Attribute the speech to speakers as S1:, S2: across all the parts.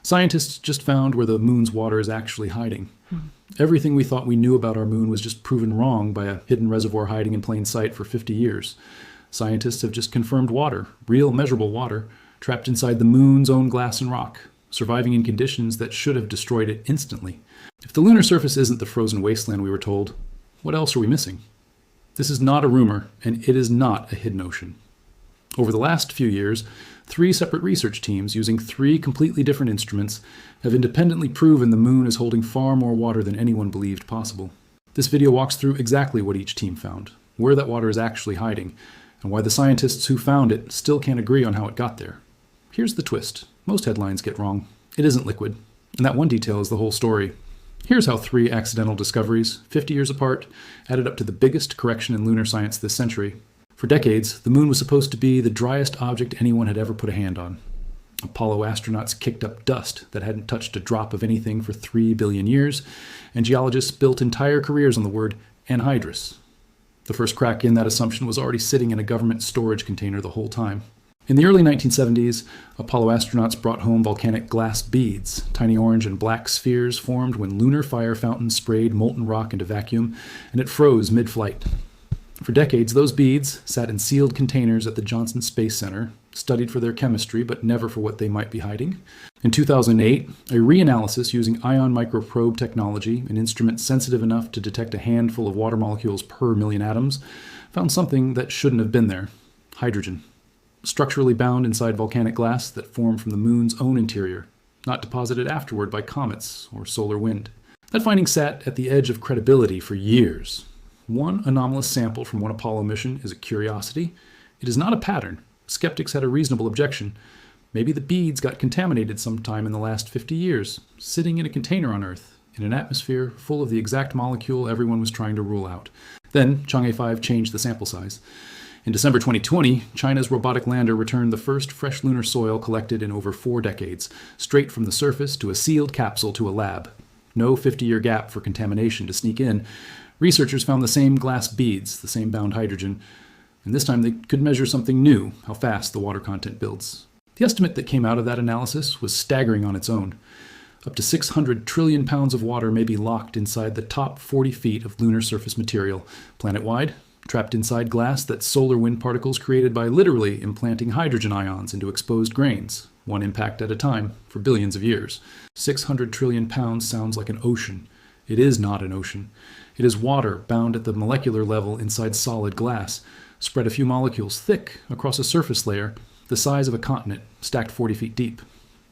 S1: Scientists just found where the moon's water is actually hiding. Everything we thought we knew about our moon was just proven wrong by a hidden reservoir hiding in plain sight for 50 years. Scientists have just confirmed water, real measurable water, trapped inside the moon's own glass and rock, surviving in conditions that should have destroyed it instantly. If the lunar surface isn't the frozen wasteland we were told, what else are we missing? This is not a rumor, and it is not a hidden ocean. Over the last few years, 3 separate research teams using 3 completely different instruments have independently proven the moon is holding far more water than anyone believed possible. This video walks through exactly what each team found, where that water is actually hiding, and why the scientists who found it still can't agree on how it got there. Here's the twist. Most headlines get wrong. It isn't liquid, and that one detail is the whole story. Here's how 3 accidental discoveries, 50 years apart, added up to the biggest correction in lunar science this century. For decades, the moon was supposed to be the driest object anyone had ever put a hand on. Apollo astronauts kicked up dust that hadn't touched a drop of anything for 3 billion years, and geologists built entire careers on the word anhydrous. The first crack in that assumption was already sitting in a government storage container the whole time. In the early 1970s, Apollo astronauts brought home volcanic glass beads. Tiny orange and black spheres formed when lunar fire fountains sprayed molten rock into vacuum, and it froze mid-flight. For decades, those beads sat in sealed containers at the Johnson Space Center, studied for their chemistry, but never for what they might be hiding. In 2008, a reanalysis using ion microprobe technology, an instrument sensitive enough to detect a handful of water molecules per million atoms, found something that shouldn't have been there: hydrogen. Structurally bound inside volcanic glass that formed from the moon's own interior, not deposited afterward by comets or solar wind. That finding sat at the edge of credibility for years. One anomalous sample from one Apollo mission is a curiosity. It is not a pattern. Skeptics had a reasonable objection. Maybe the beads got contaminated sometime in the last 50 years, sitting in a container on Earth, in an atmosphere full of the exact molecule everyone was trying to rule out. Then Chang'e 5 changed the sample size. In December 2020, China's robotic lander returned the first fresh lunar soil collected in over 4 decades, straight from the surface to a sealed capsule to a lab. No 50-year gap for contamination to sneak in. Researchers found the same glass beads, the same bound hydrogen, and this time they could measure something new: how fast the water content builds. The estimate that came out of that analysis was staggering on its own. Up to 600 trillion pounds of water may be locked inside the top 40 feet of lunar surface material, planet-wide, trapped inside glass that's solar wind particles created by literally implanting hydrogen ions into exposed grains, one impact at a time, for billions of years. 600 trillion pounds sounds like an ocean. It is not an ocean. It is water bound at the molecular level inside solid glass, spread a few molecules thick across a surface layer the size of a continent, stacked 40 feet deep.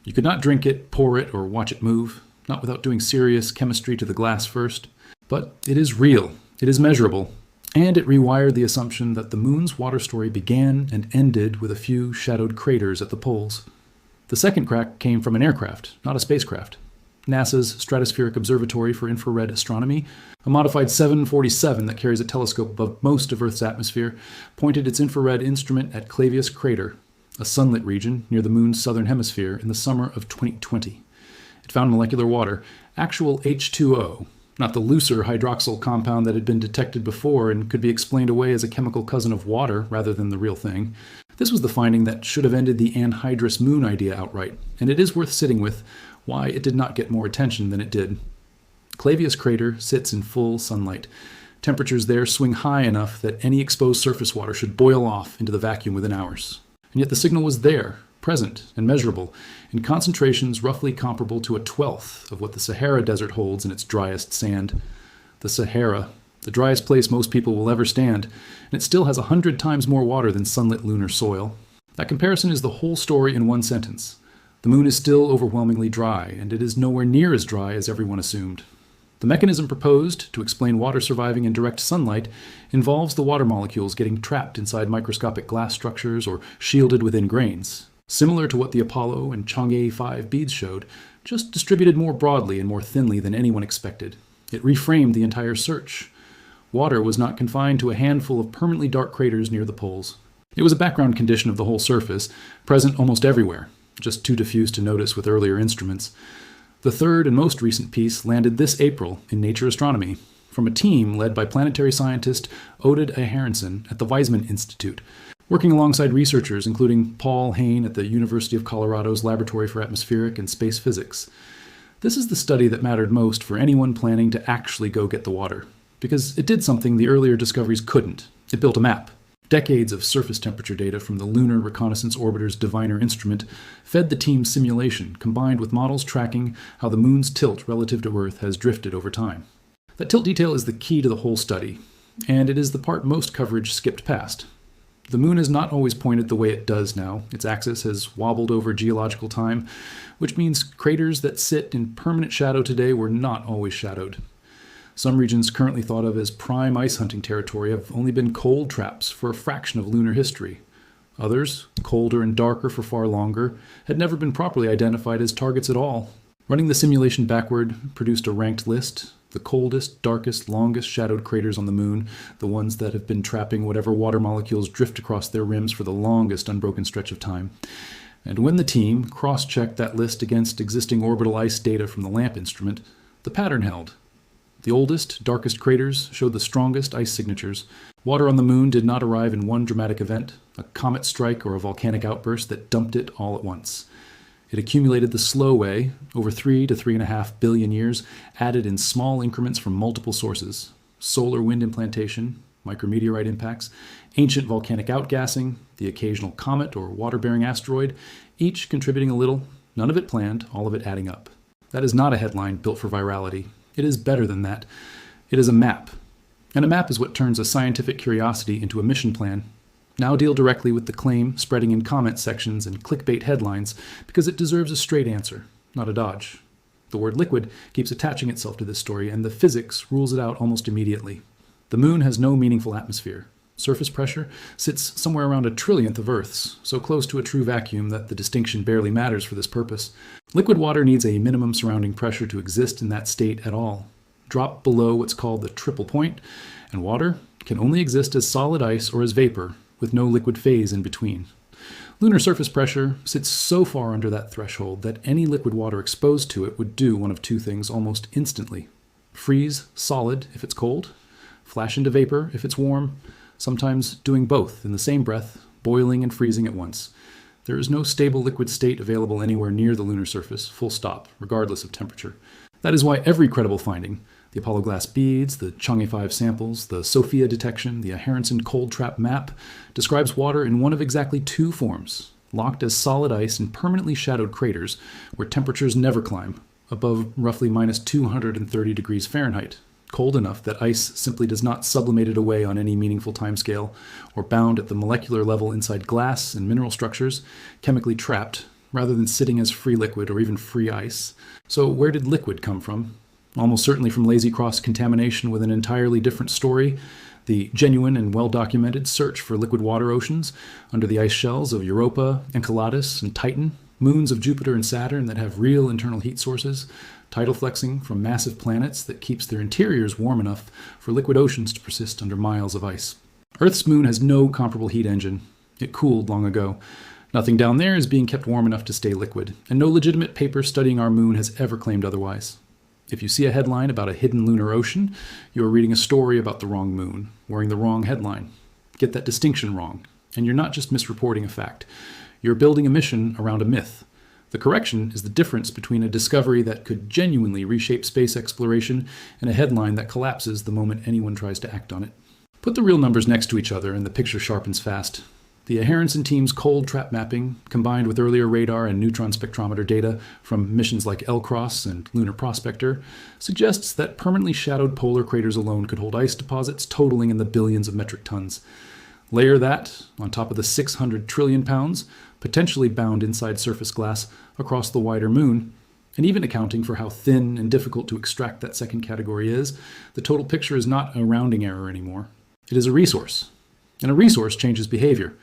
S1: You could not drink it, pour it, or watch it move, not without doing serious chemistry to the glass first. But it is real, it is measurable, and it rewired the assumption that the moon's water story began and ended with a few shadowed craters at the poles. The second crack came from an aircraft, not a spacecraft. NASA's Stratospheric Observatory for Infrared Astronomy, a modified 747 that carries a telescope above most of Earth's atmosphere, pointed its infrared instrument at Clavius Crater, a sunlit region near the moon's southern hemisphere, in the summer of 2020. It found molecular water, actual H2O, not the looser hydroxyl compound that had been detected before and could be explained away as a chemical cousin of water rather than the real thing. This was the finding that should have ended the anhydrous moon idea outright, and it is worth sitting with why it did not get more attention than it did. Clavius Crater sits in full sunlight. Temperatures there swing high enough that any exposed surface water should boil off into the vacuum within hours. And yet the signal was there, present and measurable, in concentrations roughly comparable to 1/12 of what the Sahara Desert holds in its driest sand. The Sahara, the driest place most people will ever stand, and it still has 100 times more water than sunlit lunar soil. That comparison is the whole story in one sentence. The moon is still overwhelmingly dry, and it is nowhere near as dry as everyone assumed. The mechanism proposed to explain water surviving in direct sunlight involves the water molecules getting trapped inside microscopic glass structures or shielded within grains, similar to what the Apollo and Chang'e 5 beads showed, just distributed more broadly and more thinly than anyone expected. It reframed the entire search. Water was not confined to a handful of permanently dark craters near the poles. It was a background condition of the whole surface, present almost everywhere, just too diffuse to notice with earlier instruments. The third and most recent piece landed this April in Nature Astronomy from a team led by planetary scientist Oded Aharonson at the Weizmann Institute, Working alongside researchers including Paul Hayne at the University of Colorado's Laboratory for Atmospheric and Space Physics. This is the study that mattered most for anyone planning to actually go get the water, because it did something the earlier discoveries couldn't. It built a map. Decades of surface temperature data from the Lunar Reconnaissance Orbiter's Diviner instrument fed the team's simulation, combined with models tracking how the moon's tilt relative to Earth has drifted over time. That tilt detail is the key to the whole study, and it is the part most coverage skipped past. The moon has not always pointed the way it does now. Its axis has wobbled over geological time, which means craters that sit in permanent shadow today were not always shadowed. Some regions currently thought of as prime ice hunting territory have only been cold traps for a fraction of lunar history. Others, colder and darker for far longer, had never been properly identified as targets at all. Running the simulation backward produced a ranked list. The coldest, darkest, longest shadowed craters on the moon, the ones that have been trapping whatever water molecules drift across their rims for the longest unbroken stretch of time. And when the team cross-checked that list against existing orbital ice data from the LAMP instrument, the pattern held. The oldest, darkest craters showed the strongest ice signatures. Water on the moon did not arrive in one dramatic event, a comet strike or a volcanic outburst that dumped it all at once. It accumulated the slow way, over 3 to 3.5 billion years, added in small increments from multiple sources. Solar wind implantation, micrometeorite impacts, ancient volcanic outgassing, the occasional comet or water-bearing asteroid, each contributing a little, none of it planned, all of it adding up. That is not a headline built for virality. It is better than that. It is a map. And a map is what turns a scientific curiosity into a mission plan. Now deal directly with the claim spreading in comment sections and clickbait headlines because it deserves a straight answer, not a dodge. The word liquid keeps attaching itself to this story, and the physics rules it out almost immediately. The moon has no meaningful atmosphere. Surface pressure sits somewhere around 1/trillionth of Earth's, so close to a true vacuum that the distinction barely matters for this purpose. Liquid water needs a minimum surrounding pressure to exist in that state at all. Drop below what's called the triple point, and water can only exist as solid ice or as vapor, with no liquid phase in between. Lunar surface pressure sits so far under that threshold that any liquid water exposed to it would do one of two things almost instantly. Freeze solid if it's cold, flash into vapor if it's warm, sometimes doing both in the same breath, boiling and freezing at once. There is no stable liquid state available anywhere near the lunar surface, full stop, regardless of temperature. That is why every credible finding, the Apollo glass beads, the Chang'e 5 samples, the SOFIA detection, the Aherenson cold trap map, describes water in one of exactly two forms, locked as solid ice in permanently shadowed craters where temperatures never climb, above roughly minus 230 degrees Fahrenheit, cold enough that ice simply does not sublimate it away on any meaningful timescale, or bound at the molecular level inside glass and mineral structures, chemically trapped, rather than sitting as free liquid or even free ice. So where did liquid come from? Almost certainly from lazy cross-contamination with an entirely different story, the genuine and well-documented search for liquid water oceans under the ice shells of Europa, Enceladus, and Titan, moons of Jupiter and Saturn that have real internal heat sources, tidal flexing from massive planets that keeps their interiors warm enough for liquid oceans to persist under miles of ice. Earth's moon has no comparable heat engine. It cooled long ago. Nothing down there is being kept warm enough to stay liquid, and no legitimate paper studying our moon has ever claimed otherwise. If you see a headline about a hidden lunar ocean, you are reading a story about the wrong moon, wearing the wrong headline. Get that distinction wrong, and you're not just misreporting a fact. You're building a mission around a myth. The correction is the difference between a discovery that could genuinely reshape space exploration and a headline that collapses the moment anyone tries to act on it. Put the real numbers next to each other and the picture sharpens fast. The Aherenson team's cold trap mapping, combined with earlier radar and neutron spectrometer data from missions like L-CIRIS and Lunar Prospector, suggests that permanently shadowed polar craters alone could hold ice deposits totaling in the billions of metric tons. Layer that on top of the 600 trillion pounds, potentially bound inside surface glass across the wider moon, and even accounting for how thin and difficult to extract that second category is, the total picture is not a rounding error anymore. It is a resource. And a resource changes behavior.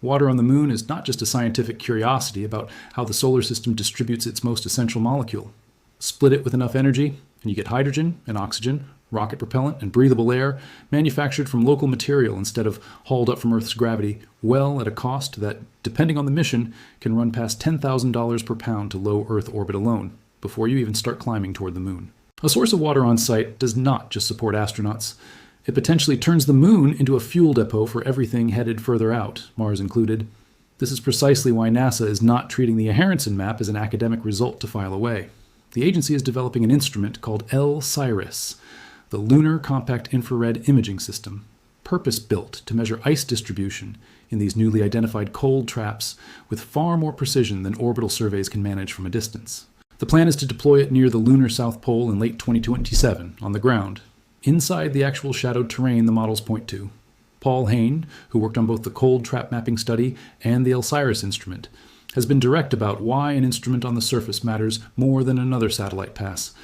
S1: Water on the moon is not just a scientific curiosity about how the solar system distributes its most essential molecule. Split it with enough energy, and you get hydrogen and oxygen, rocket propellant and breathable air, manufactured from local material instead of hauled up from Earth's gravity, well at a cost that, depending on the mission, can run past $10,000 per pound to low Earth orbit alone, before you even start climbing toward the moon. A source of water on site does not just support astronauts. It potentially turns the moon into a fuel depot for everything headed further out, Mars included. This is precisely why NASA is not treating the Aharonson map as an academic result to file away. The agency is developing an instrument called L-CIRIS, the Lunar Compact Infrared Imaging System, purpose-built to measure ice distribution in these newly identified cold traps with far more precision than orbital surveys can manage from a distance. The plan is to deploy it near the lunar South Pole in late 2027 on the ground, inside the actual shadowed terrain the models point to. Paul Hayne, who worked on both the cold trap mapping study and the L-CIRIS instrument, has been direct about why an instrument on the surface matters more than another satellite pass.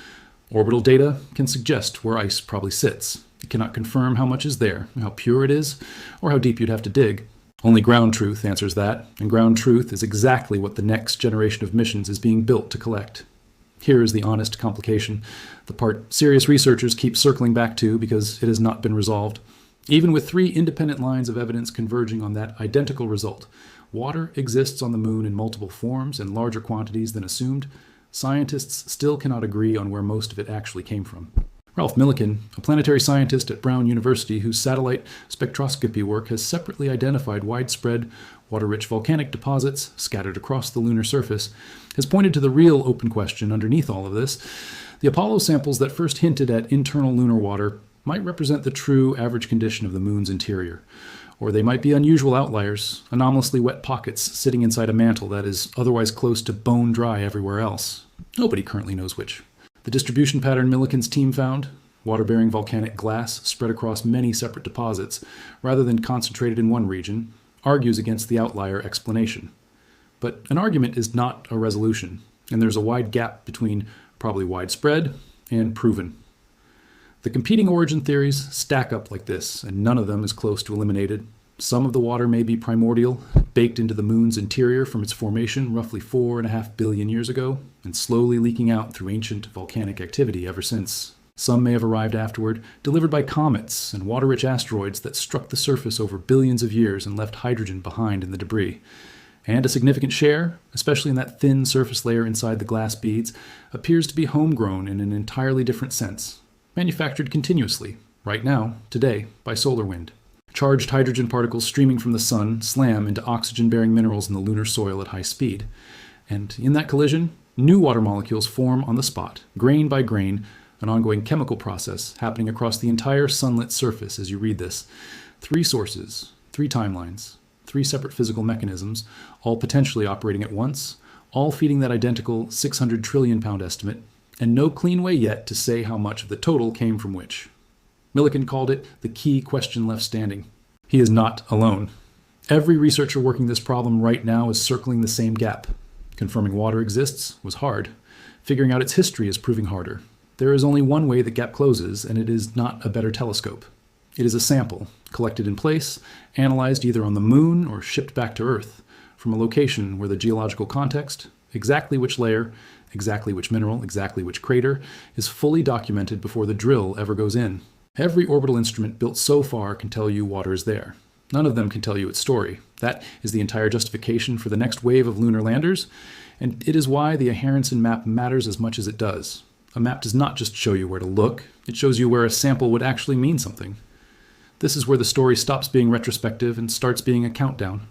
S1: Orbital data can suggest where ice probably sits. It cannot confirm how much is there, how pure it is, or how deep you'd have to dig. Only ground truth answers that, and ground truth is exactly what the next generation of missions is being built to collect. Here is the honest complication, the part serious researchers keep circling back to because it has not been resolved. Even with 3 independent lines of evidence converging on that identical result, water exists on the moon in multiple forms and larger quantities than assumed. Scientists still cannot agree on where most of it actually came from. Ralph Millikan, a planetary scientist at Brown University whose satellite spectroscopy work has separately identified widespread, water-rich volcanic deposits scattered across the lunar surface, has pointed to the real open question underneath all of this. The Apollo samples that first hinted at internal lunar water might represent the true average condition of the moon's interior, or they might be unusual outliers, anomalously wet pockets sitting inside a mantle that is otherwise close to bone dry everywhere else. Nobody currently knows which. The distribution pattern Millikan's team found, water-bearing volcanic glass spread across many separate deposits, rather than concentrated in one region, argues against the outlier explanation. But an argument is not a resolution, and there's a wide gap between probably widespread and proven. The competing origin theories stack up like this, and none of them is close to eliminated. Some of the water may be primordial, baked into the moon's interior from its formation roughly 4.5 billion years ago, and slowly leaking out through ancient volcanic activity ever since. Some may have arrived afterward, delivered by comets and water-rich asteroids that struck the surface over billions of years and left hydrogen behind in the debris. And a significant share, especially in that thin surface layer inside the glass beads, appears to be homegrown in an entirely different sense, manufactured continuously, right now, today, by solar wind. Charged hydrogen particles streaming from the sun slam into oxygen-bearing minerals in the lunar soil at high speed. And in that collision, new water molecules form on the spot, grain by grain, an ongoing chemical process happening across the entire sunlit surface as you read this. 3 sources, 3 timelines, 3 separate physical mechanisms, all potentially operating at once, all feeding that identical 600 trillion pound estimate, and no clean way yet to say how much of the total came from which. Millikan called it the key question left standing. He is not alone. Every researcher working this problem right now is circling the same gap. Confirming water exists was hard. Figuring out its history is proving harder. There is only one way the gap closes, and it is not a better telescope. It is a sample, collected in place, analyzed either on the moon or shipped back to Earth, from a location where the geological context, exactly which layer, exactly which mineral, exactly which crater, is fully documented before the drill ever goes in. Every orbital instrument built so far can tell you water is there. None of them can tell you its story. That is the entire justification for the next wave of lunar landers, and it is why the Aharonson map matters as much as it does. A map does not just show you where to look, it shows you where a sample would actually mean something. This is where the story stops being retrospective and starts being a countdown.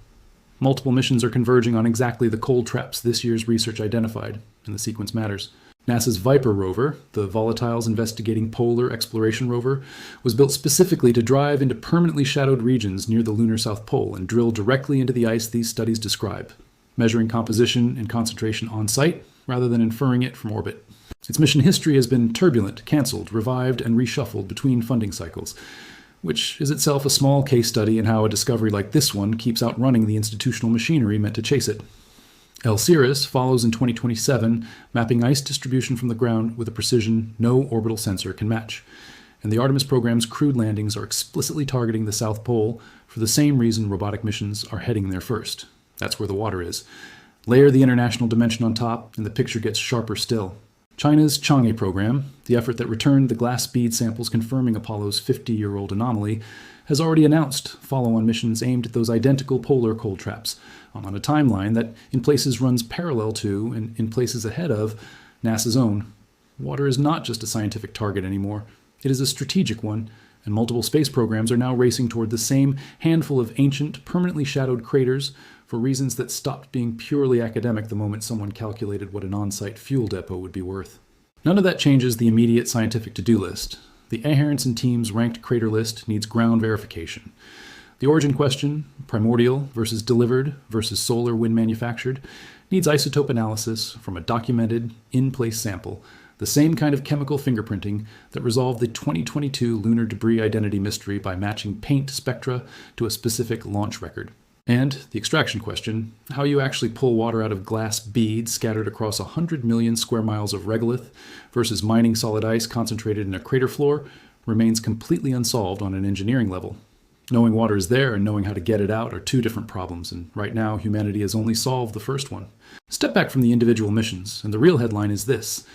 S1: Multiple missions are converging on exactly the cold traps this year's research identified, and the sequence matters. NASA's Viper rover, the Volatiles Investigating Polar Exploration rover, was built specifically to drive into permanently shadowed regions near the lunar South Pole and drill directly into the ice these studies describe, measuring composition and concentration on site rather than inferring it from orbit. Its mission history has been turbulent, cancelled, revived, and reshuffled between funding cycles, which is itself a small case study in how a discovery like this one keeps outrunning the institutional machinery meant to chase it. L-CIRIS follows in 2027, mapping ice distribution from the ground with a precision no orbital sensor can match. And the Artemis program's crewed landings are explicitly targeting the South Pole for the same reason robotic missions are heading there first. That's where the water is. Layer the international dimension on top, and the picture gets sharper still. China's Chang'e program, the effort that returned the glass bead samples confirming Apollo's 50-year-old anomaly, has already announced follow-on missions aimed at those identical polar cold traps, on a timeline that in places runs parallel to, and in places ahead of, NASA's own. Water is not just a scientific target anymore. It is a strategic one, And multiple space programs are now racing toward the same handful of ancient, permanently shadowed craters for reasons that stopped being purely academic the moment someone calculated what an on-site fuel depot would be worth. None of that changes the immediate scientific to-do list. The Aharonson team's ranked crater list needs ground verification. The origin question, primordial versus delivered versus solar wind manufactured, needs isotope analysis from a documented, in-place sample, the same kind of chemical fingerprinting that resolved the 2022 lunar debris identity mystery by matching paint spectra to a specific launch record. And the extraction question, how you actually pull water out of glass beads scattered across 100 million square miles of regolith versus mining solid ice concentrated in a crater floor, remains completely unsolved on an engineering level. Knowing water is there and knowing how to get it out are two different problems, and right now humanity has only solved the first one. Step back from the individual missions, and the real headline is this.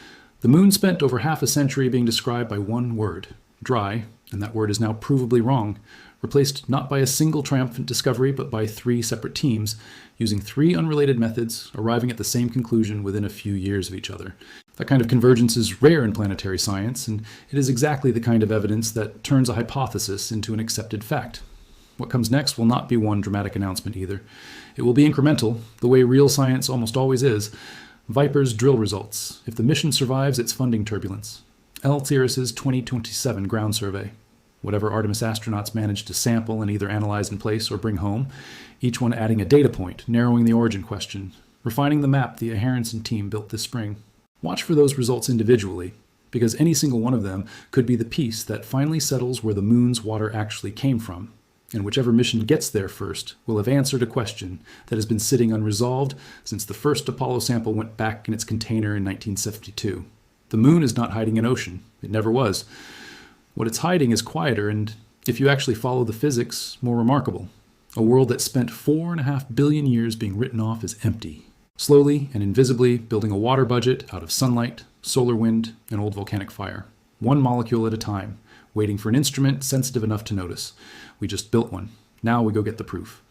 S1: The moon spent over half a century being described by one word, dry, and that word is now provably wrong, replaced not by a single triumphant discovery, but by 3 separate teams, using 3 unrelated methods, arriving at the same conclusion within a few years of each other. That kind of convergence is rare in planetary science, and it is exactly the kind of evidence that turns a hypothesis into an accepted fact. What comes next will not be one dramatic announcement either. It will be incremental, the way real science almost always is. Viper's drill results, if the mission survives its funding turbulence. L-CIRIS's 2027 ground survey. Whatever Artemis astronauts managed to sample and either analyze in place or bring home, each one adding a data point, narrowing the origin question, refining the map the Aharonson team built this spring. Watch for those results individually, because any single one of them could be the piece that finally settles where the moon's water actually came from. And whichever mission gets there first will have answered a question that has been sitting unresolved since the first Apollo sample went back in its container in 1972. The moon is not hiding an ocean. It never was. What it's hiding is quieter and, if you actually follow the physics, more remarkable. A world that spent 4.5 billion years being written off as empty. Slowly and invisibly building a water budget out of sunlight, solar wind, and old volcanic fire. One molecule at a time, waiting for an instrument sensitive enough to notice. We just built one. Now we go get the proof.